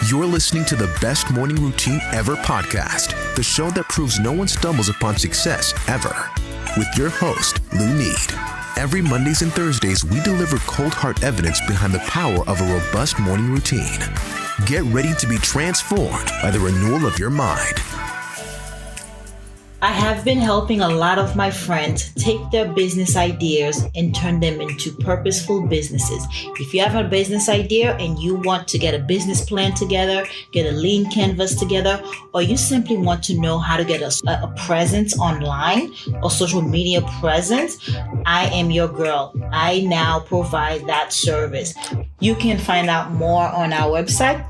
You're listening to the Best Morning Routine Ever podcast, the show that proves no one stumbles upon success ever. With your host, Lou Need. Every Mondays and Thursdays, we deliver cold hard evidence behind the power of a robust morning routine. Get ready to be transformed by the renewal of your mind. I have been helping a lot of my friends take their business ideas and turn them into purposeful businesses. If you have a business idea and you want to get a business plan together, get a lean canvas together, or you simply want to know how to get a presence online or social media presence, I am your girl. I now provide that service. You can find out more on our website,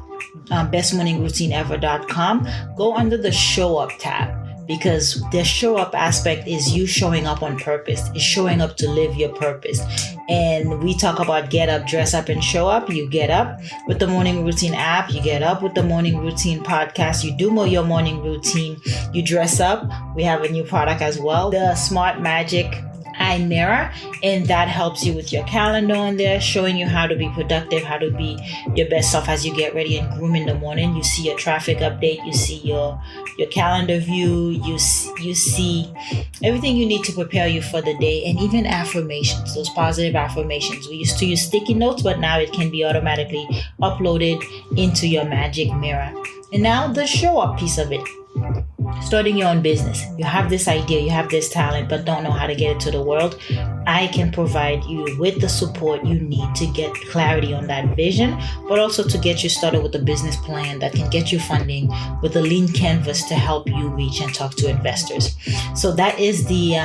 bestmorningroutineever.com. Go under the Show Up tab, because the show up aspect is you showing up on purpose. It's showing up to live your purpose. And we talk about get up, dress up, and show up. You get up with the Morning Routine app. You get up with the Morning Routine podcast. You do your morning routine. You dress up. We have a new product as well, the Smart Magic Eye Mirror, and that helps you with your calendar on there, showing you how to be productive, how to be your best self as you get ready and groom in the morning. You see your traffic update, you see your calendar view, you see everything you need to prepare you for the day, and even affirmations, those positive affirmations. We used to use sticky notes, but now it can be automatically uploaded into your magic mirror. And now the show up piece of it. Starting your own business. You have this idea, you have this talent, but don't know how to get it to the world. I can provide you with the support you need to get clarity on that vision, but also to get you started with a business plan that can get you funding with a lean canvas to help you reach and talk to investors. So that is the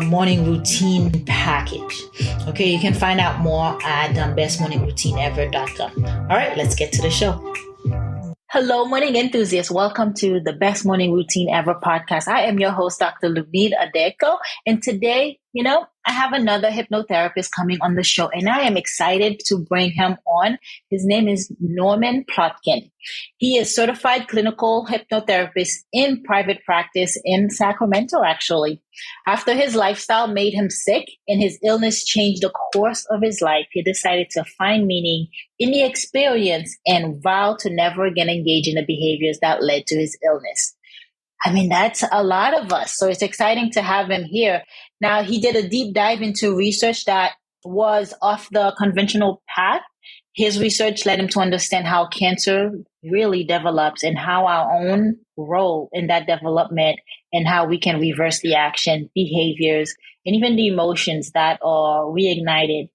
morning routine package. Okay, you can find out more at bestmorningroutineever.com. All right, let's get to the show. Hello, morning enthusiasts. Welcome to the Best Morning Routine Ever podcast. I am your host, Dr. Lumid Adeko. And today, I have another hypnotherapist coming on the show, and I am excited to bring him on. His name is Norman Plotkin. He is certified clinical hypnotherapist in private practice in Sacramento, actually. After his lifestyle made him sick and his illness changed the course of his life, he decided to find meaning in the experience and vow to never again engage in the behaviors that led to his illness. I mean, that's a lot of us. So it's exciting to have him here. Now, he did a deep dive into research that was off the conventional path. His research led him to understand how cancer really develops and how our own role in that development and how we can reverse the action, behaviors, and even the emotions that are reignited,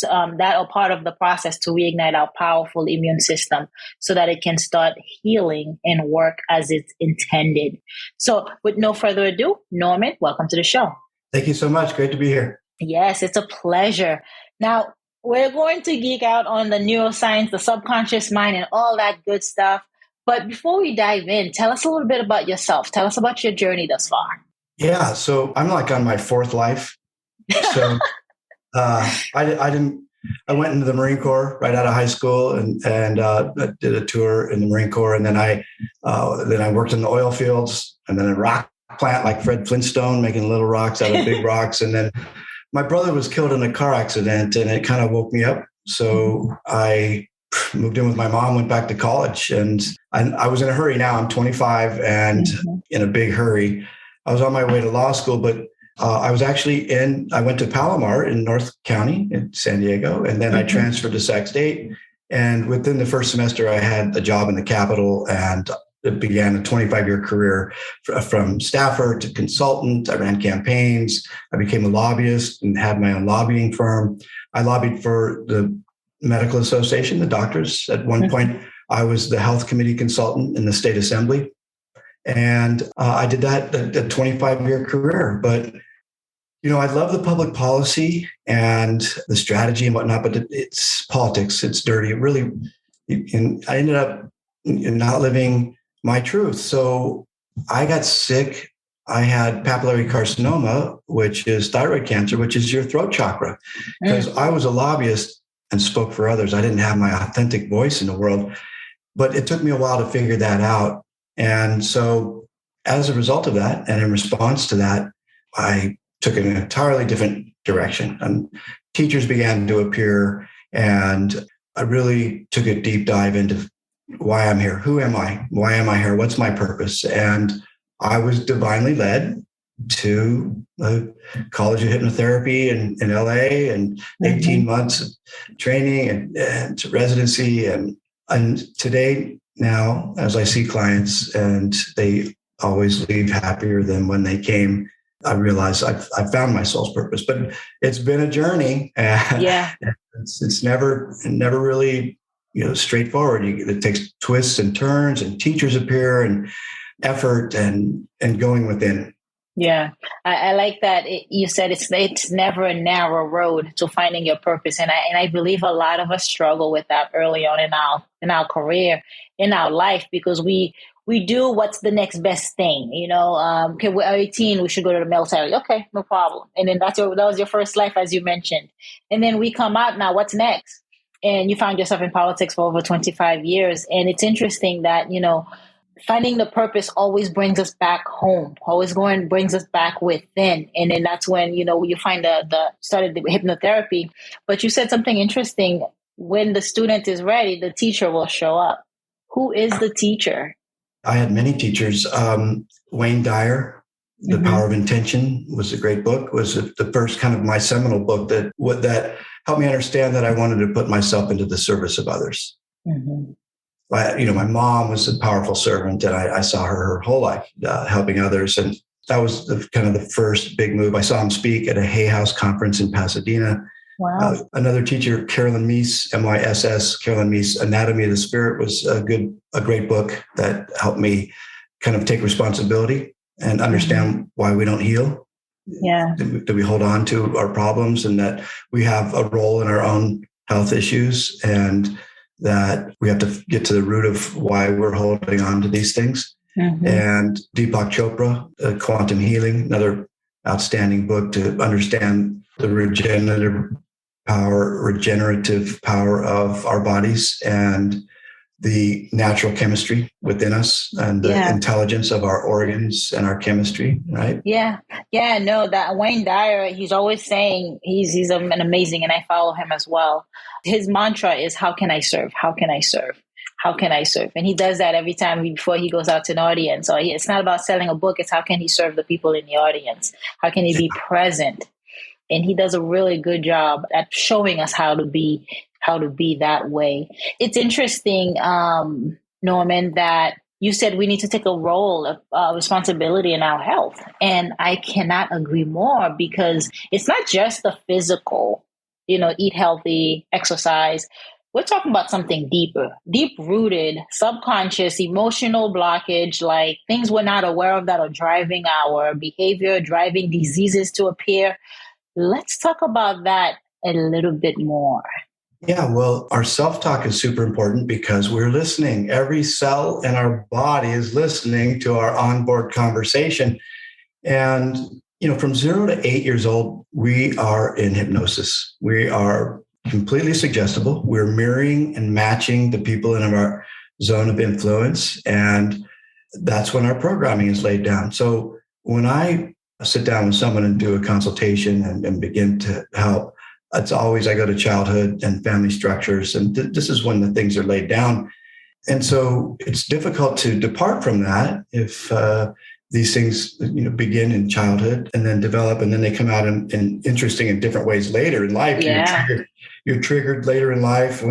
that are part of the process to reignite our powerful immune system so that it can start healing and work as it's intended. So with no further ado, Norman, welcome to the show. Thank you so much. Great to be here. Yes, it's a pleasure. Now, we're going to geek out on the neuroscience, the subconscious mind, and all that good stuff. But before we dive in, tell us a little bit about yourself. Tell us about your journey thus far. Yeah, so I'm like on my fourth life. So I went into the Marine Corps right out of high school and did a tour in the Marine Corps. And then I worked in the oil fields and then a rock plant like Fred Flintstone, making little rocks out of big rocks. And then my brother was killed in a car accident and it kind of woke me up. So I moved in with my mom, went back to college, and I was in a hurry. Now I'm 25 and in a big hurry. I was on my way to law school, but I went to Palomar in North County in San Diego, and then I transferred to Sac State. And within the first semester, I had a job in the Capitol, and it began a 25-year career from staffer to consultant. I ran campaigns. I became a lobbyist and had my own lobbying firm. I lobbied for the Medical Association, the doctors. At one point, I was the health committee consultant in the state assembly. And I did that, a 25-year career. But I love the public policy and the strategy and whatnot, but it's politics. It's dirty. It really, and I ended up not living my truth. So I got sick. I had papillary carcinoma, which is thyroid cancer, which is your throat chakra. Because I was a lobbyist and spoke for others. I didn't have my authentic voice in the world, but it took me a while to figure that out. And so as a result of that, and in response to that, I took an entirely different direction. And teachers began to appear, and I really took a deep dive into why I'm here. Who am I? Why am I here? What's my purpose? And I was divinely led to the College of Hypnotherapy in LA, and 18 months of training and residency. And today, now, as I see clients and they always leave happier than when they came, I realize I've found my soul's purpose. But it's been a journey. Yeah. It's never really, straightforward. It takes twists and turns, and teachers appear, and effort, and going within. Yeah, I like that. You said it's never a narrow road to finding your purpose, and I believe a lot of us struggle with that early on in our career, in our life, because we do what's the next best thing. Okay, we're 18, we should go to the military. Okay, no problem. And then that was your first life, as you mentioned, and then we come out now. What's next? And you found yourself in politics for over 25 years, and it's interesting that finding the purpose always brings us back home, brings us back within. And then that's when, you find started the hypnotherapy. But you said something interesting. When the student is ready, the teacher will show up. Who is the teacher? I had many teachers. Wayne Dyer, The Power of Intention was a great book, was the first kind of my seminal book that helped me understand that I wanted to put myself into the service of others. My mom was a powerful servant, and I saw her whole life helping others. And that was the first big move. I saw him speak at a Hay House conference in Pasadena. Wow. Another teacher, Carolyn Meese, MYSS, Carolyn Meese, Anatomy of the Spirit, was a great book that helped me kind of take responsibility and understand why we don't heal. Yeah. That we hold on to our problems, and that we have a role in our own health issues, and that we have to get to the root of why we're holding on to these things. And Deepak Chopra, Quantum Healing, another outstanding book to understand the regenerative power of our bodies, and the natural chemistry within us, and the intelligence of our organs and our chemistry, right? Yeah. No, that Wayne Dyer, he's always saying he's an amazing, and I follow him as well. His mantra is, how can I serve? How can I serve? How can I serve? And he does that every time before he goes out to an audience. So it's not about selling a book. It's how can he serve the people in the audience? How can he be present? And he does a really good job at showing us how to be that way. It's interesting, Norman, that you said we need to take a role of responsibility in our health. And I cannot agree more, because it's not just the physical, eat healthy, exercise. We're talking about something deeper, deep-rooted, subconscious, emotional blockage, like things we're not aware of that are driving our behavior, driving diseases to appear. Let's talk about that a little bit more. Yeah, well, our self-talk is super important, because we're listening. Every cell in our body is listening to our onboard conversation. And, from 0 to 8 years old, we are in hypnosis. We are completely suggestible. We're mirroring and matching the people in our zone of influence. And that's when our programming is laid down. So when I sit down with someone and do a consultation and begin to help, it's always, I go to childhood and family structures, and this is when the things are laid down. And so it's difficult to depart from that if these things, begin in childhood and then develop, and then they come out in interesting and different ways later in life. Yeah. You're triggered later in life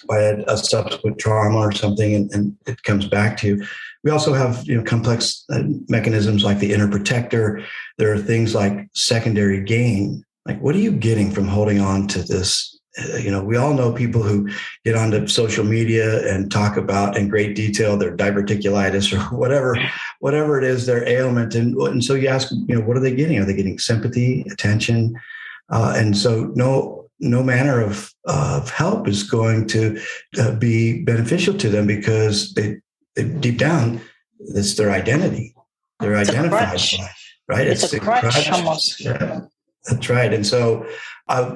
by a subsequent trauma or something, and it comes back to you. We also have complex mechanisms like the inner protector. There are things like secondary gain. Like, what are you getting from holding on to this? We all know people who get onto social media and talk about in great detail their diverticulitis or whatever it is, their ailment. And so you ask, what are they getting? Are they getting sympathy, attention? And so no manner of help is going to be beneficial to them, because they deep down, it's their identity. They're identified by, right? It's a crutch almost. Yeah. That's right. And so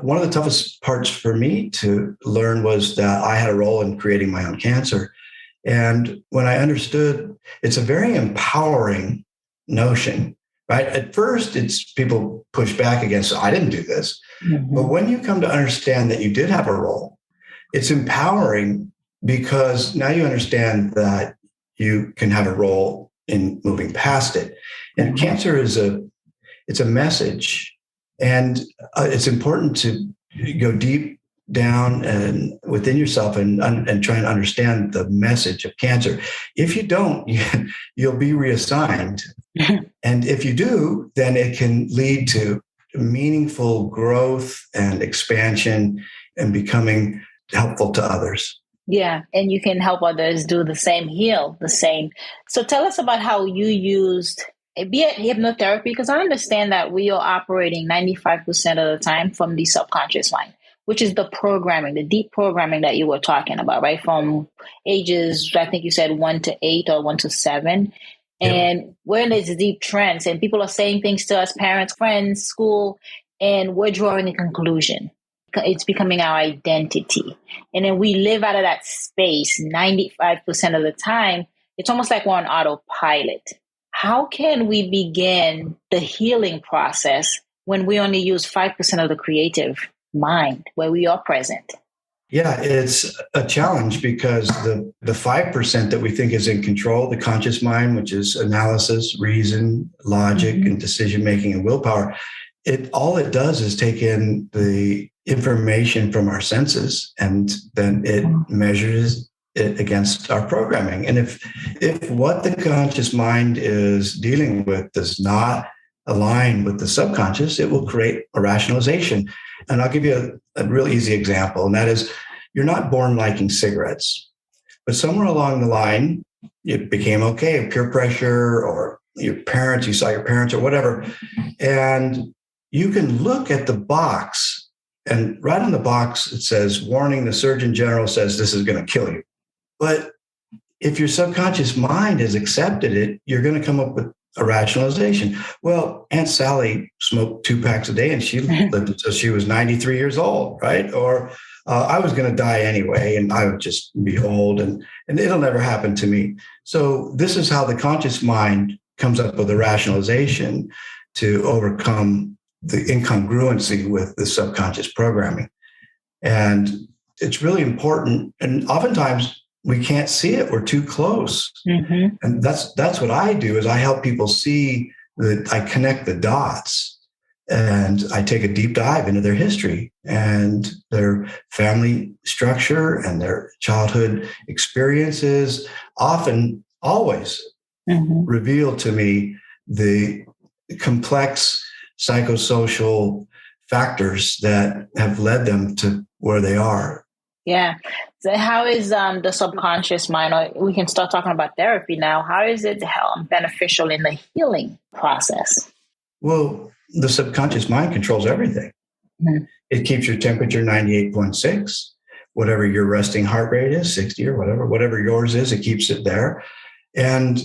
one of the toughest parts for me to learn was that I had a role in creating my own cancer. And when I understood, it's a very empowering notion, right? At first, it's people push back against, I didn't do this. But when you come to understand that you did have a role, it's empowering because now you understand that you can have a role in moving past it. And cancer it's a message, and it's important to go deep down and within yourself and try and understand the message of cancer. If you don't, you'll be reassigned. And if you do, then it can lead to meaningful growth and expansion and becoming helpful to others. Yeah. And you can help others do the same, heal the same. So tell us about how you used, be it hypnotherapy, because I understand that we are operating 95% of the time from the subconscious mind, which is the programming, the deep programming that you were talking about, right? From ages, I think you said 1 to 8 or 1 to 7. And we're in these deep trends, and people are saying things to us, parents, friends, school, and we're drawing a conclusion. It's becoming our identity. And then we live out of that space 95% of the time. It's almost like we're on autopilot. How can we begin the healing process when we only use 5% of the creative mind where we are present? Yeah, it's a challenge because the 5% that we think is in control, the conscious mind, which is analysis, reason, logic, and decision-making and willpower, all it does is take in the information from our senses, and then it measures it against our programming. And if what the conscious mind is dealing with does not align with the subconscious, it will create a rationalization. And I'll give you a real easy example, and that is, you're not born liking cigarettes, but somewhere along the line, it became okay, peer pressure, or your parents, you saw your parents or whatever. And you can look at the box, and right on the box, it says, warning, the Surgeon General says this is going to kill you. But if your subconscious mind has accepted it, you're going to come up with a rationalization. Well, Aunt Sally smoked 2 packs a day and she lived until she was 93 years old, right? Or I was going to die anyway, and I would just be old, and it'll never happen to me. So this is how the conscious mind comes up with a rationalization to overcome the incongruency with the subconscious programming. And it's really important. And oftentimes we can't see it. We're too close. And that's what I do, is I help people see that I connect the dots. And I take a deep dive into their history and their family structure and their childhood experiences, often, always reveal to me the complex psychosocial factors that have led them to where they are. Yeah. So how is the subconscious mind, or we can start talking about therapy now, how is it beneficial in the healing process? Well, the subconscious mind controls everything. It keeps your temperature 98.6, whatever your resting heart rate is, 60 or whatever yours is, it keeps it there. And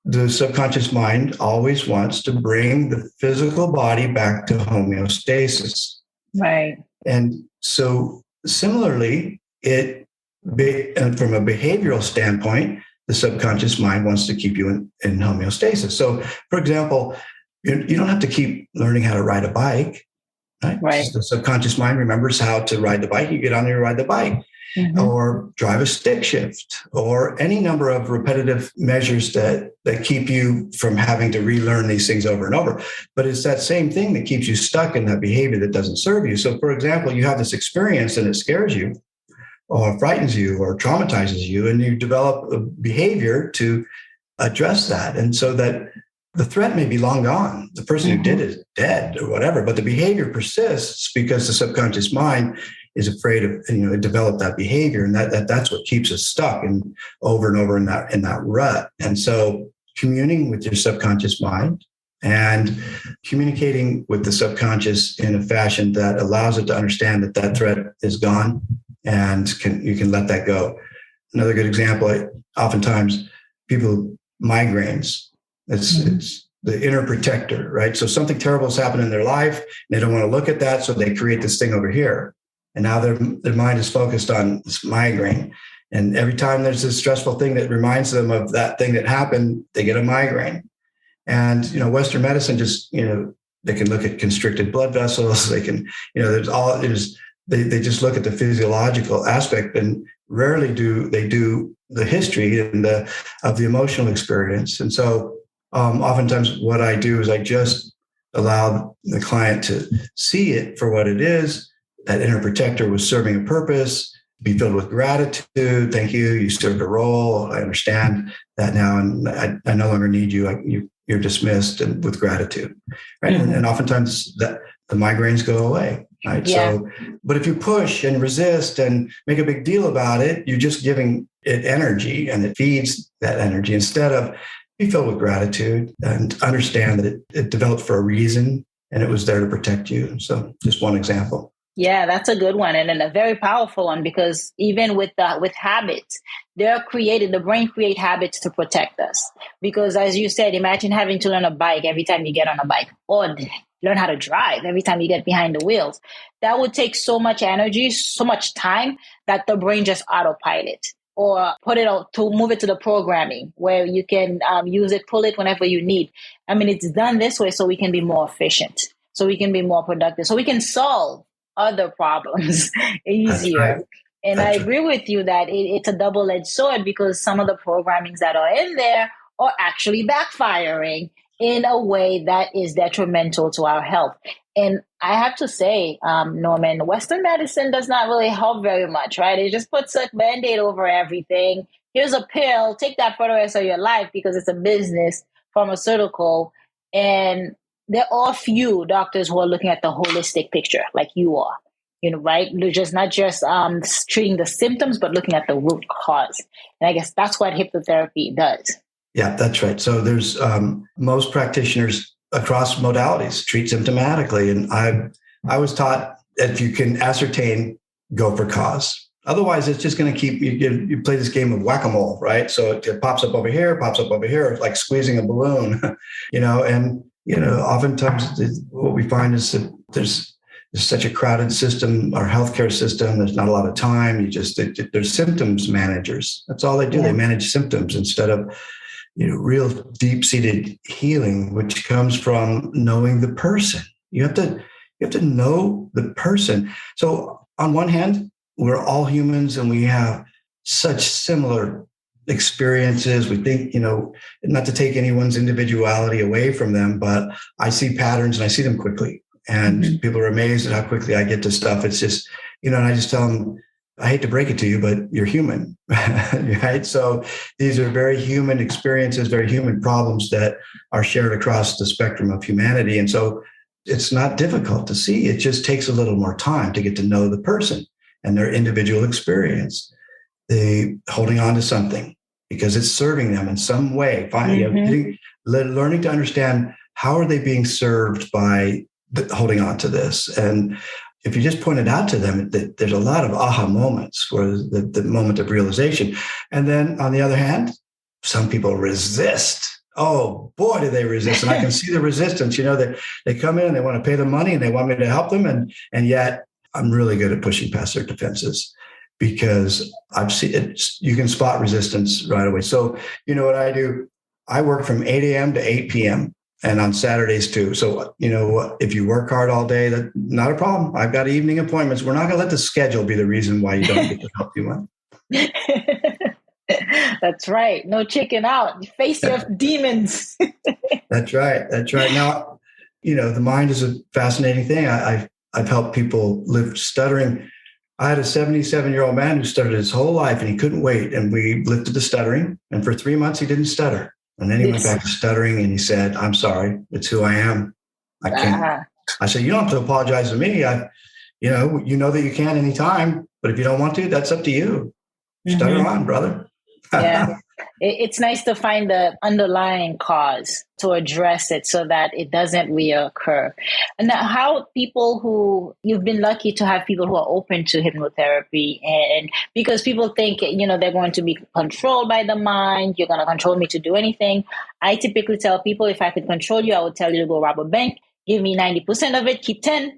the subconscious mind always wants to bring the physical body back to homeostasis. Right. And so similarly, and from a behavioral standpoint, the subconscious mind wants to keep you in homeostasis. So, for example, you don't have to keep learning how to ride a bike, right? The subconscious mind remembers how to ride the bike. You get on there, ride the bike, or drive a stick shift, or any number of repetitive measures that keep you from having to relearn these things over and over. But it's that same thing that keeps you stuck in that behavior that doesn't serve you. So, for example, you have this experience and it scares you, or frightens you, or traumatizes you, and you develop a behavior to address that. And so that the threat may be long gone. The person who did it is dead or whatever, but the behavior persists because the subconscious mind is afraid of, develop that behavior. And that's what keeps us stuck and over in that rut. And so communing with your subconscious mind and communicating with the subconscious in a fashion that allows it to understand that threat is gone, and you can let that go. Another good example, oftentimes people migraines, it's the inner protector, right? So something terrible has happened in their life. They don't want to look at that. So they create this thing over here. And now their mind is focused on this migraine. And every time there's this stressful thing that reminds them of that thing that happened, they get a migraine. And, Western medicine just, they can look at constricted blood vessels. They can, they just look at the physiological aspect, and rarely do they do the history and of the emotional experience. And so oftentimes what I do is I just allow the client to see it for what it is. That inner protector was serving a purpose, be filled with gratitude. Thank you. You served a role. I understand that now, and I no longer need you. You're dismissed, and with gratitude, right? Mm-hmm. And oftentimes the migraines go away, right? Yeah. So, but if you push and resist and make a big deal about it, you're just giving it energy, and it feeds that energy instead of be filled with gratitude and understand that it developed for a reason and it was there to protect you. So, just one example. Yeah, that's a good one, and a very powerful one, because even with habits, the brain create habits to protect us. Because as you said, imagine having to learn a bike every time you get on a bike, or learn how to drive every time you get behind the wheels. That would take so much energy, so much time, that the brain just autopilot, or put it out to move it to the programming where you can use it, pull it whenever you need. I mean, it's done this way so we can be more efficient, so we can be more productive, so we can solve other problems easier. Right. And I agree with you that it's a double-edged sword, because some of the programmings that are in there are actually backfiring in a way that is detrimental to our health. And I have to say, Norman, Western medicine does not really help very much, right? It just puts a Band-Aid over everything. Here's a pill, take that for the rest of your life, because it's a business, pharmaceutical. And there are few doctors who are looking at the holistic picture like you are, right? Just not just treating the symptoms, but looking at the root cause. And I guess that's what hypnotherapy does. Yeah, that's right. So there's most practitioners across modalities treat symptomatically. And I was taught that if you can ascertain, go for cause. Otherwise, it's just going to keep you play this game of whack-a-mole, right? So it pops up over here, like squeezing a balloon, and oftentimes what we find is that there's such a crowded system, our healthcare system. There's not a lot of time. There's symptoms managers. That's all they do. Yeah. They manage symptoms instead of, real deep-seated healing, which comes from knowing the person. You have to know the person. So on one hand, we're all humans and we have such similar experiences. We think, not to take anyone's individuality away from them, but I see patterns and I see them quickly. And people are amazed at how quickly I get to stuff. It's just, and I just tell them, I hate to break it to you, but you're human, right? So these are very human experiences, very human problems that are shared across the spectrum of humanity. And so it's not difficult to see. It just takes a little more time to get to know the person and their individual experience. They holding on to something because it's serving them in some way. Finally, learning to understand how are they being served by holding on to this. And if you just point it out to them, there's a lot of aha moments where the moment of realization. And then on the other hand, some people resist. Oh boy, do they resist. And I can see the resistance. They come in, they want to pay the money and they want me to help them. And yet I'm really good at pushing past their defenses because I've seen it. You can spot resistance right away. So what I do? I work from 8 a.m. to 8 p.m. and on Saturdays too. So, if you work hard all day, that's not a problem. I've got evening appointments. We're not going to let the schedule be the reason why you don't get the help you want. That's right. No chicken out. Face your demons. That's right. Now, the mind is a fascinating thing. I've helped people live stuttering. I had a 77-year-old man who stuttered his whole life and he couldn't wait. And we lifted the stuttering. And for 3 months, he didn't stutter. And then he went back to stuttering and he said, I'm sorry. It's who I am. I can't. I said, you don't have to apologize to me. You know that you can anytime, but if you don't want to, that's up to you. Stutter on, brother. Yeah. It's nice to find the underlying cause to address it so that it doesn't reoccur. And now how you've been lucky to have people who are open to hypnotherapy, and because people think, they're going to be controlled by the mind. You're going to control me to do anything. I typically tell people, if I could control you, I would tell you to go rob a bank. Give me 90% of it, keep 10,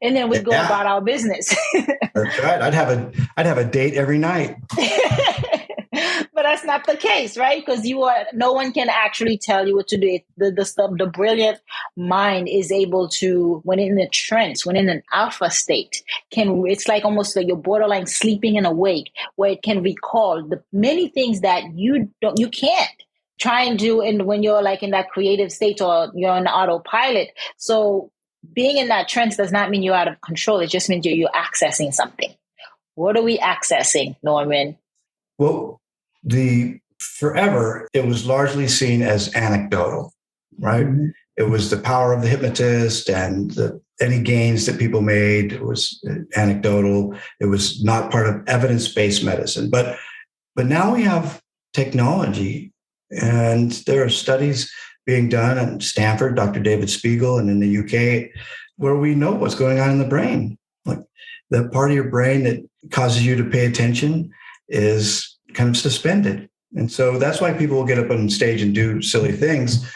and then we'd go about our business. That's right. I'd have a date every night. But that's not the case, right? Because no one can actually tell you what to do. The brilliant mind is able to, when in a trance, when in an alpha state, it's like almost like you're borderline sleeping and awake, where it can recall the many things that you can't try and do, and when you're like in that creative state or you're on autopilot. So being in that trance does not mean you're out of control. It just means you're accessing something. What are we accessing, Norman? Well, forever, it was largely seen as anecdotal, right? Mm-hmm. It was the power of the hypnotist and any gains that people made. It was anecdotal. It was not part of evidence-based medicine. But now we have technology, and there are studies being done at Stanford, Dr. David Spiegel, and in the UK, where we know what's going on in the brain. Like the part of your brain that causes you to pay attention is kind of suspended. And so that's why people will get up on stage and do silly things.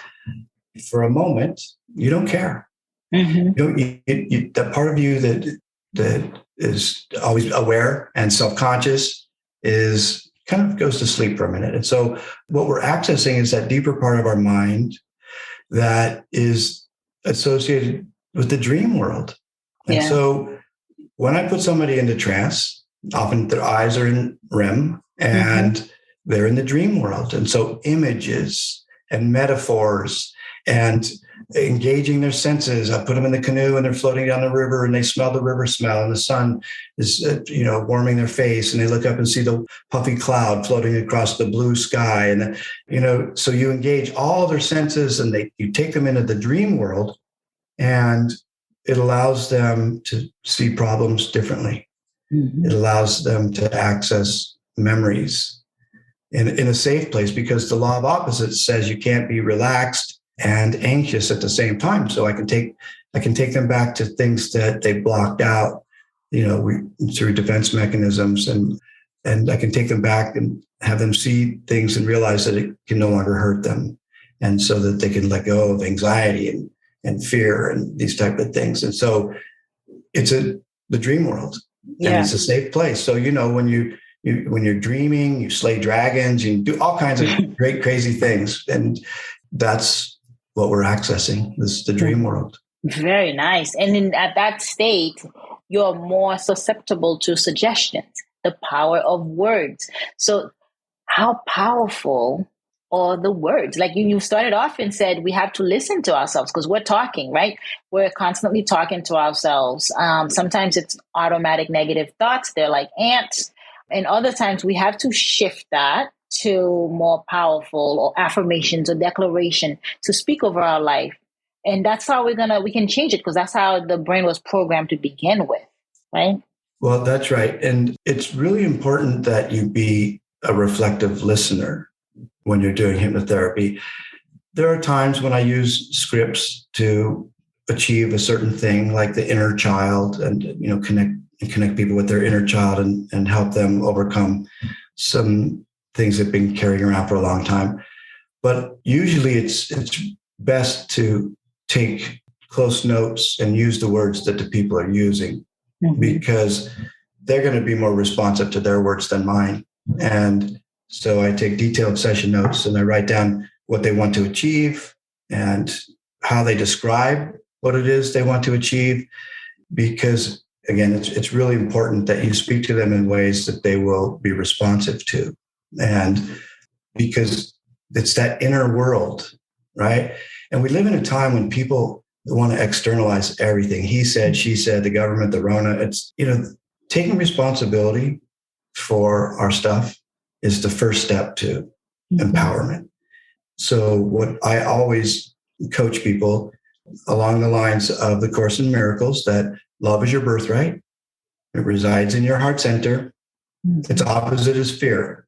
For a moment, you don't care. Mm-hmm. That part of you that is always aware and self-conscious is kind of goes to sleep for a minute. And so what we're accessing is that deeper part of our mind that is associated with the dream world. And so when I put somebody into trance, often their eyes are in REM and they're in the dream world. And so images and metaphors and engaging their senses. I put them in the canoe and they're floating down the river and they smell the river smell and the sun is, warming their face, and they look up and see the puffy cloud floating across the blue sky. And, so you engage all their senses and you take them into the dream world, and it allows them to see problems differently. Mm-hmm. It allows them to access memories in a safe place, because the law of opposites says you can't be relaxed and anxious at the same time. So I can take them back to things that they blocked out, through defense mechanisms, and I can take them back and have them see things and realize that it can no longer hurt them, and so that they can let go of anxiety and fear and these type of things. And so it's the dream world, and it's a safe place. So when you're dreaming, you slay dragons, you do all kinds of great crazy things, and that's what we're accessing, is the dream world. Very nice. And at that state, you're more susceptible to suggestions, the power of words. So how powerful are the words? Like you started off and said, we have to listen to ourselves because we're talking, right? We're constantly talking to ourselves. Sometimes it's automatic negative thoughts. They're like ants. And other times we have to shift that to more powerful or affirmations or declaration to speak over our life. And that's how we can change it, because that's how the brain was programmed to begin with, right? Well, that's right. And it's really important that you be a reflective listener when you're doing hypnotherapy. There are times when I use scripts to achieve a certain thing, like the inner child, and connect people with their inner child and help them overcome some things they've been carrying around for a long time. But usually it's best to take close notes and use the words that the people are using, because they're going to be more responsive to their words than mine. And so I take detailed session notes and I write down what they want to achieve and how they describe what it is they want to achieve, because again, it's really important that you speak to them in ways that they will be responsive to. And because it's that inner world, right? And we live in a time when people want to externalize everything. He said, she said, the government, the Rona. It's, taking responsibility for our stuff is the first step to empowerment. So what I always coach people along the lines of the Course in Miracles, that love is your birthright. It resides in your heart center. Its opposite is fear.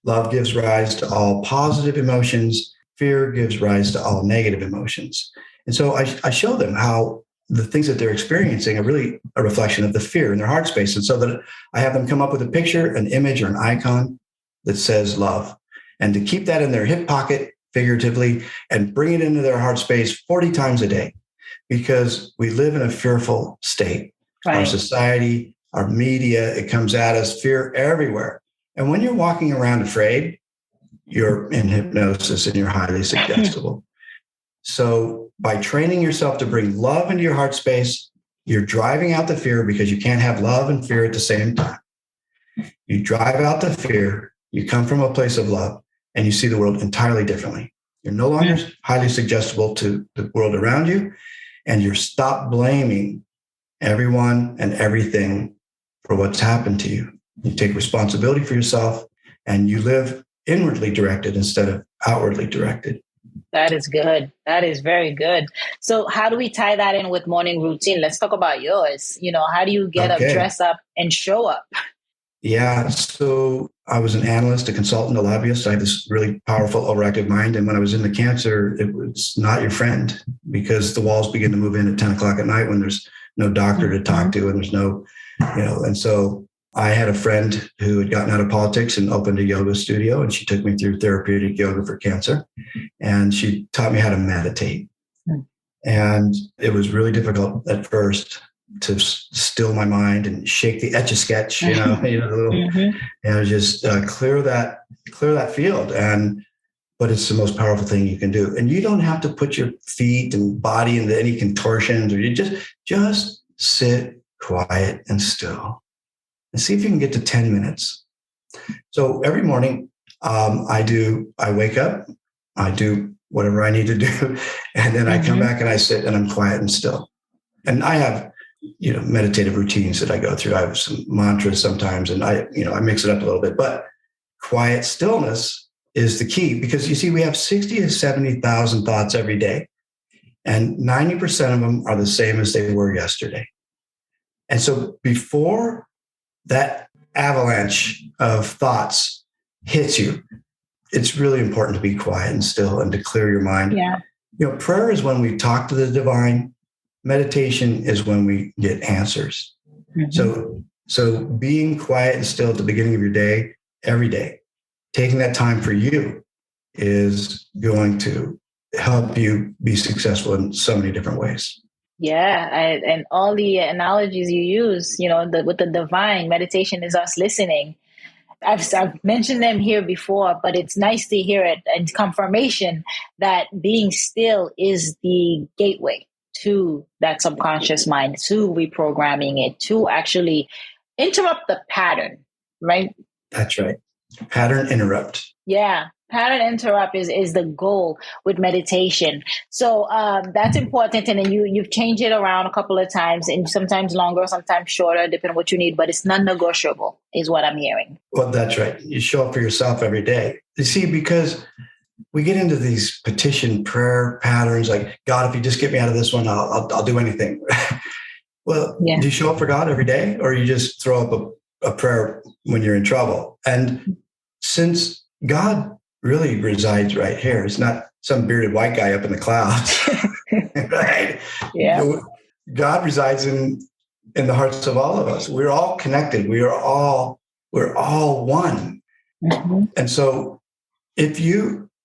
Love gives rise to all positive emotions. Fear gives rise to all negative emotions. And so I show them how the things that they're experiencing are really a reflection of the fear in their heart space. And so that I have them come up with a picture, an image, or an icon that says love, and to keep that in their hip pocket, figuratively, and bring it into their heart space 40 times a day, because we live in a fearful state. Right. Our society, our media, it comes at us, fear everywhere. And when you're walking around afraid, you're in hypnosis and you're highly suggestible. So by training yourself to bring love into your heart space, you're driving out the fear, because you can't have love and fear at the same time. You drive out the fear, you come from a place of love, and you see the world entirely differently. You're no longer highly suggestible to the world around you, and you're stop blaming everyone and everything for what's happened to you. You take responsibility for yourself, and you live inwardly directed instead of outwardly directed. That is good. That is very good. So how do we tie that in with morning routine? Let's talk about yours. How do you get up, dress up, and show up? Yeah. So I was an analyst, a consultant, a lobbyist. I have this really powerful overactive mind. And when I was in the cancer, it was not your friend, because the walls begin to move in at 10 o'clock at night when there's no doctor to talk to, and there's no, and so I had a friend who had gotten out of politics and opened a yoga studio, and she took me through therapeutic yoga for cancer, and she taught me how to meditate. And it was really difficult at first to still my mind and shake the Etch-a-Sketch, the little, and just clear that field. But it's the most powerful thing you can do. And you don't have to put your feet and body into any contortions, or you just sit quiet and still and see if you can get to 10 minutes. So every morning I wake up, I do whatever I need to do. And then I come back and I sit and I'm quiet and still. And I have, meditative routines that I go through. I have some mantras sometimes, and I mix it up a little bit, but quiet stillness is the key, because you see, we have 60 to 70,000 thoughts every day, and 90% of them are the same as they were yesterday. And so before that avalanche of thoughts hits you, it's really important to be quiet and still and to clear your mind. Yeah. Prayer is when we talk to the divine. Meditation is when we get answers. So being quiet and still at the beginning of your day, every day, taking that time for you is going to help you be successful in so many different ways. Yeah. And all the analogies you use, with the divine, meditation is us listening. I've mentioned them here before, but it's nice to hear it and confirmation that being still is the gateway to that subconscious mind, to reprogramming it, to actually interrupt the pattern, right? That's right. Pattern interrupt. Yeah. Pattern interrupt is the goal with meditation. So that's important. And then you've changed it around a couple of times, and sometimes longer, sometimes shorter, depending on what you need, but it's non-negotiable is what I'm hearing. Well, that's right. You show up for yourself every day. You see, because we get into these petition prayer patterns like, God, if you just get me out of this one, I'll do anything. Well, do you show up for God every day, or you just throw up a prayer when you're in trouble? And since God really resides right here, it's not some bearded white guy up in the clouds, right? Yeah. God resides in the hearts of all of us. We're all connected. We're all one. And so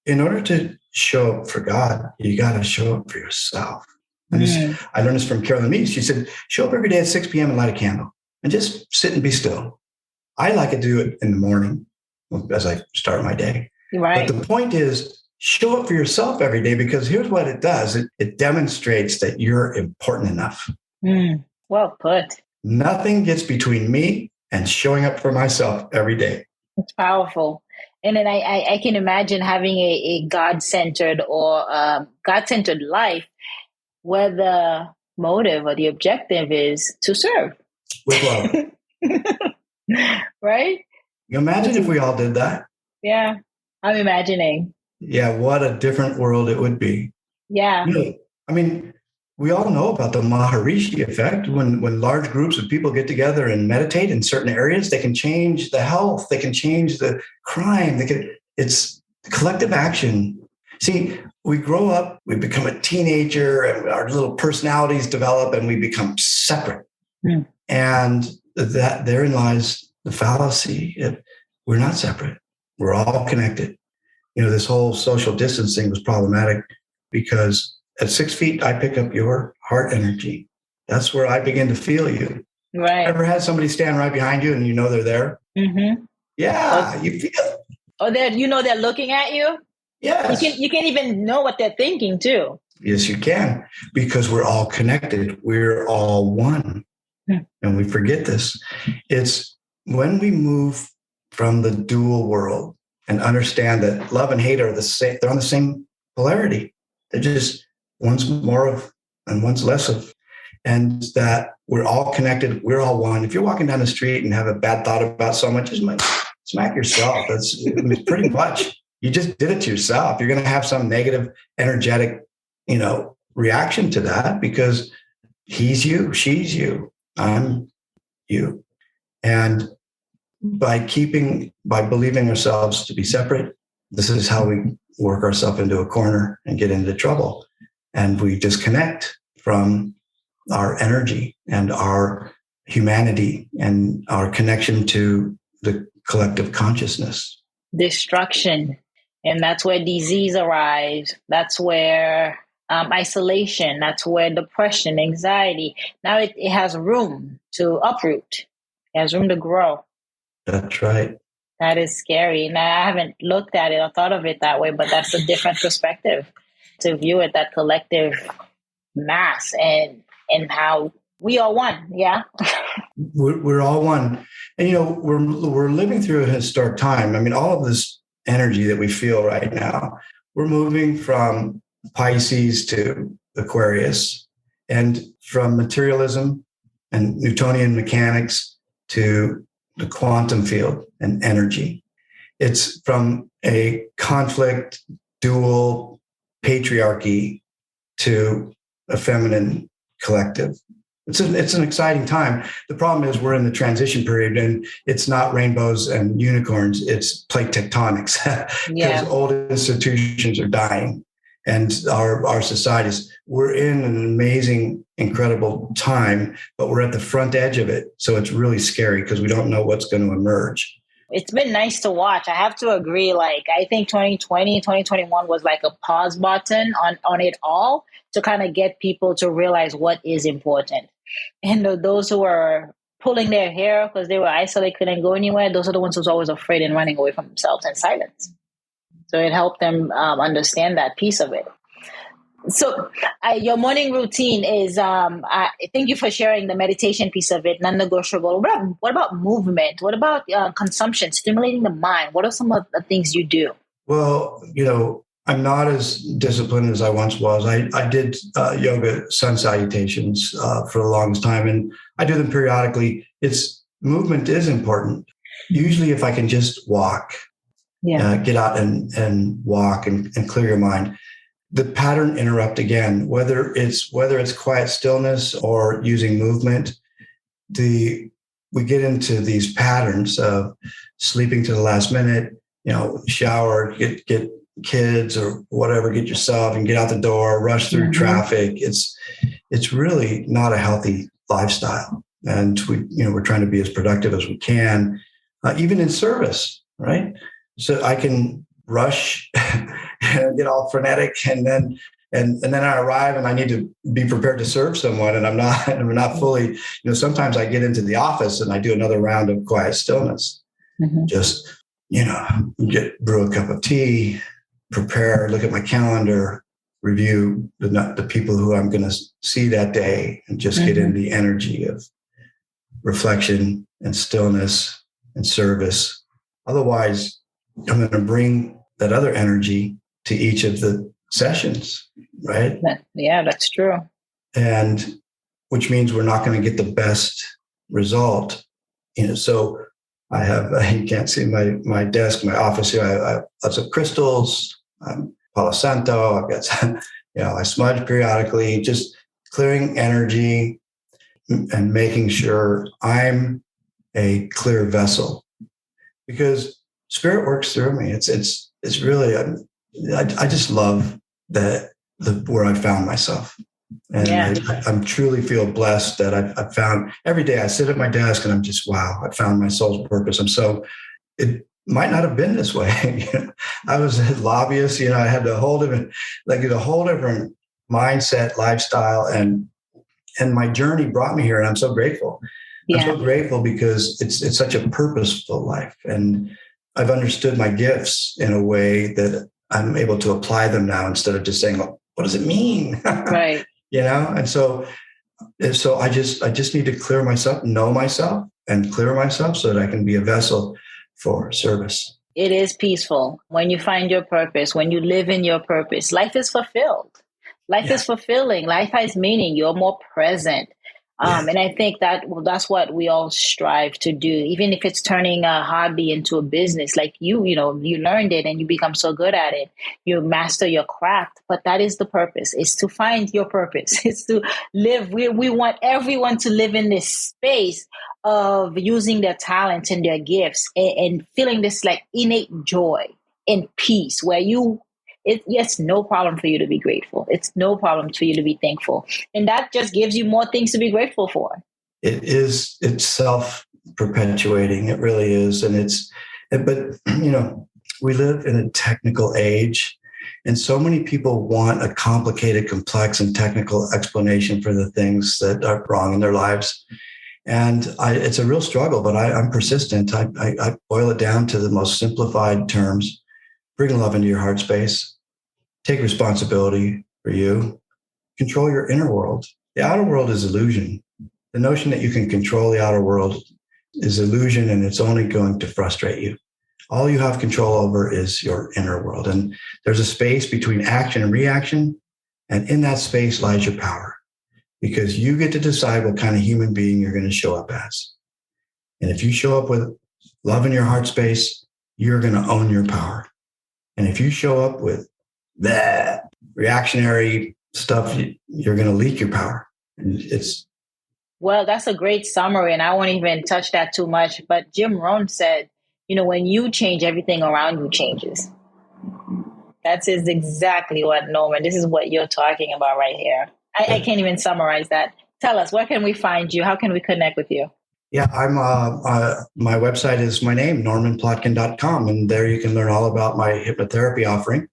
in order to show up for God, you got to show up for yourself. And I learned this from Carolyn Meese. She said, show up every day at 6 p.m. and light a candle and just sit and be still. I like to do it in the morning as I start my day. Right. But the point is, show up for yourself every day, because here's what it does. It demonstrates that you're important enough. Well put. Nothing gets between me and showing up for myself every day. It's powerful. And then I can imagine having a God-centered or God-centered life where the motive or the objective is to serve. With love. Right? You imagine if we all did that? Yeah, I'm imagining. Yeah, what a different world it would be. Yeah. I mean, we all know about the Maharishi effect. When large groups of people get together and meditate in certain areas, they can change the health, they can change the crime. It's collective action. See, we grow up, we become a teenager, and our little personalities develop, and we become separate. And that therein lies the fallacy. We're not separate. We're all connected. This whole social distancing was problematic because at 6 feet, I pick up your heart energy. That's where I begin to feel you. Right. Ever had somebody stand right behind you and they're there? Mm-hmm. Yeah, you feel it. Or they're looking at you. Yes. You can even know what they're thinking too. Yes, you can, because we're all connected. We're all one. And we forget this. It's when we move from the dual world and understand that love and hate are the same, they're on the same polarity. They're just one's more of and one's less of. And that we're all connected. We're all one. If you're walking down the street and have a bad thought about someone, just smack yourself. That's pretty much, you just did it to yourself. You're going to have some negative, energetic, reaction to that because he's you, she's you, I'm you. And by believing ourselves to be separate, this is how we work ourselves into a corner and get into trouble. And we disconnect from our energy and our humanity and our connection to the collective consciousness. Destruction. And that's where disease arrives. That's where isolation. That's where depression, anxiety. Now it has room to uproot. It has room to grow. That's right. That is scary. Now, I haven't looked at it or thought of it that way, but that's a different perspective to view it, that collective mass and how we are one. Yeah. We're all one. And, we're living through a historic time. I mean, all of this energy that we feel right now, we're moving from Pisces to Aquarius, and from materialism and Newtonian mechanics to the quantum field and energy. It's from a conflict, dual patriarchy to a feminine collective. It's an exciting time. The problem is we're in the transition period, and it's not rainbows and unicorns. It's plate tectonics because old institutions are dying, and our societies. We're in an amazing, incredible time, but we're at the front edge of it. So it's really scary because we don't know what's going to emerge. It's been nice to watch. I have to agree. I think 2020, 2021 was like a pause button on it all to kind of get people to realize what is important. And those who were pulling their hair because they were isolated, couldn't go anywhere, those are the ones who's always afraid and running away from themselves in silence. So it helped them understand that piece of it. So your morning routine is, thank you for sharing the meditation piece of it, non-negotiable. What about movement? What about consumption, stimulating the mind? What are some of the things you do? Well, I'm not as disciplined as I once was. I did yoga sun salutations for the longest time, and I do them periodically. Movement is important. Usually if I can just walk, get out and walk and clear your mind. The pattern interrupt again, whether it's quiet stillness or using movement, we get into these patterns of sleeping to the last minute, shower, get kids or whatever, get yourself and get out the door, rush through traffic. It's really not a healthy lifestyle. And we're trying to be as productive as we can, even in service, right? So I can rush and get all frenetic, and then I arrive and I need to be prepared to serve someone, and I'm not fully. Sometimes I get into the office and I do another round of quiet stillness. Just brew a cup of tea, prepare, look at my calendar, review the people who I'm going to see that day, and just get in the energy of reflection and stillness and service. Otherwise, I'm going to bring that other energy to each of the sessions, right? Yeah, that's true. And which means we're not going to get the best result. So I have, you can't see my desk, my office here. I have lots of crystals, Palo Santo. I've got, I smudge periodically, just clearing energy and making sure I'm a clear vessel, because spirit works through me. It's really, I just love where I found myself. And I truly feel blessed that I've found, every day I sit at my desk and I'm just, wow, I found my soul's purpose. It might not have been this way. I was a lobbyist, I had a whole different mindset, lifestyle, and my journey brought me here. And I'm so grateful. I'm so grateful because it's such a purposeful life. And I've understood my gifts in a way that I'm able to apply them now instead of just saying, well, what does it mean? Right. And so I just need to clear myself, know myself, and clear myself so that I can be a vessel for service. It is peaceful when you find your purpose, when you live in your purpose. Life is fulfilled. Life is fulfilling. Life has meaning. You're more present. And I think that's what we all strive to do, even if it's turning a hobby into a business. Like you learned it and you become so good at it. You master your craft, but that is the purpose. It's to find your purpose. It's to live. We want everyone to live in this space of using their talents and their gifts and feeling this like innate joy and peace where it's no problem for you to be grateful. It's no problem for you to be thankful. And that just gives you more things to be grateful for. It's self-perpetuating. It really is. But we live in a technical age, and so many people want a complicated, complex, and technical explanation for the things that are wrong in their lives. And it's a real struggle, but I'm persistent. I boil it down to the most simplified terms. Bring love into your heart space. Take responsibility for you. Control your inner world. The outer world is illusion. The notion that you can control the outer world is illusion, and it's only going to frustrate you. All you have control over is your inner world. And there's a space between action and reaction. And in that space lies your power, because you get to decide what kind of human being you're going to show up as. And if you show up with love in your heart space, you're going to own your power. And if you show up with that reactionary stuff, you're going to leak your power. Well, that's a great summary, and I won't even touch that too much. But Jim Rohn said, when you change, everything around you changes. That is exactly what, Norman, this is what you're talking about right here. I can't even summarize that. Tell us, where can we find you? How can we connect with you? Yeah, my website is my name, normanplotkin.com, and there you can learn all about my hypnotherapy offering.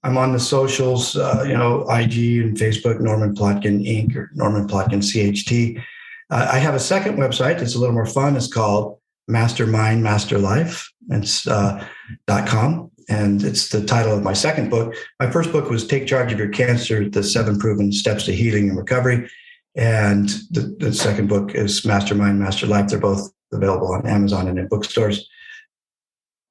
I'm on the socials, IG and Facebook, Norman Plotkin Inc. or Norman Plotkin CHT. I have a second website that's a little more fun. It's called Mastermind Master Life. It's .com, and it's the title of my second book. My first book was Take Charge of Your Cancer: The 7 Proven Steps to Healing and Recovery. And the second book is Mastermind Master Life. They're both available on Amazon and in bookstores.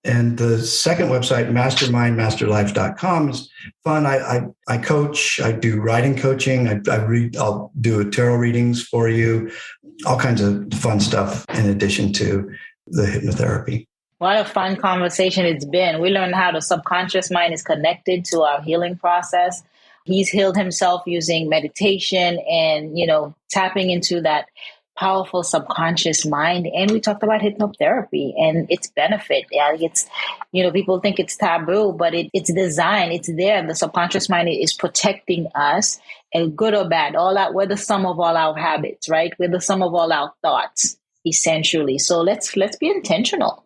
And the second website, mastermindmasterlife.com, is fun. I coach. I do writing coaching. I'll do tarot readings for you, all kinds of fun stuff in addition to the hypnotherapy. What a fun conversation it's been. We learned how the subconscious mind is connected to our healing process. He's healed himself using meditation and, tapping into that powerful subconscious mind. And we talked about hypnotherapy and its benefit. It's, people think it's taboo, but it's designed. It's there. The subconscious mind is protecting us, and good or bad, all that. We're the sum of all our habits, right? We're the sum of all our thoughts, essentially. So let's be intentional.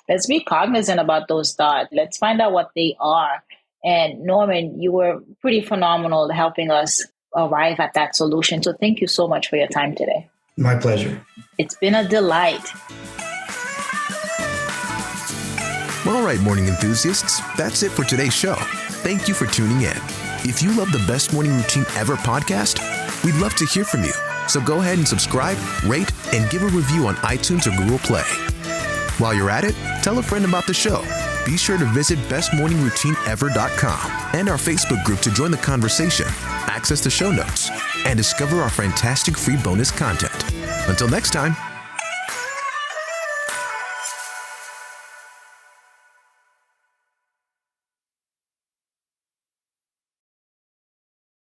Let's be cognizant about those thoughts. Let's find out what they are. And Norman, you were pretty phenomenal helping us arrive at that solution. So thank you so much for your time today. My pleasure. It's been a delight. All right, morning enthusiasts, that's it for today's show. Thank you for tuning in. If you love the Best Morning Routine Ever podcast, we'd love to hear from you. So go ahead and subscribe, rate, and give a review on iTunes or Google Play. While you're at it, tell a friend about the show. Be sure to visit bestmorningroutineever.com and our Facebook group to join the conversation, access the show notes, and discover our fantastic free bonus content. Until next time,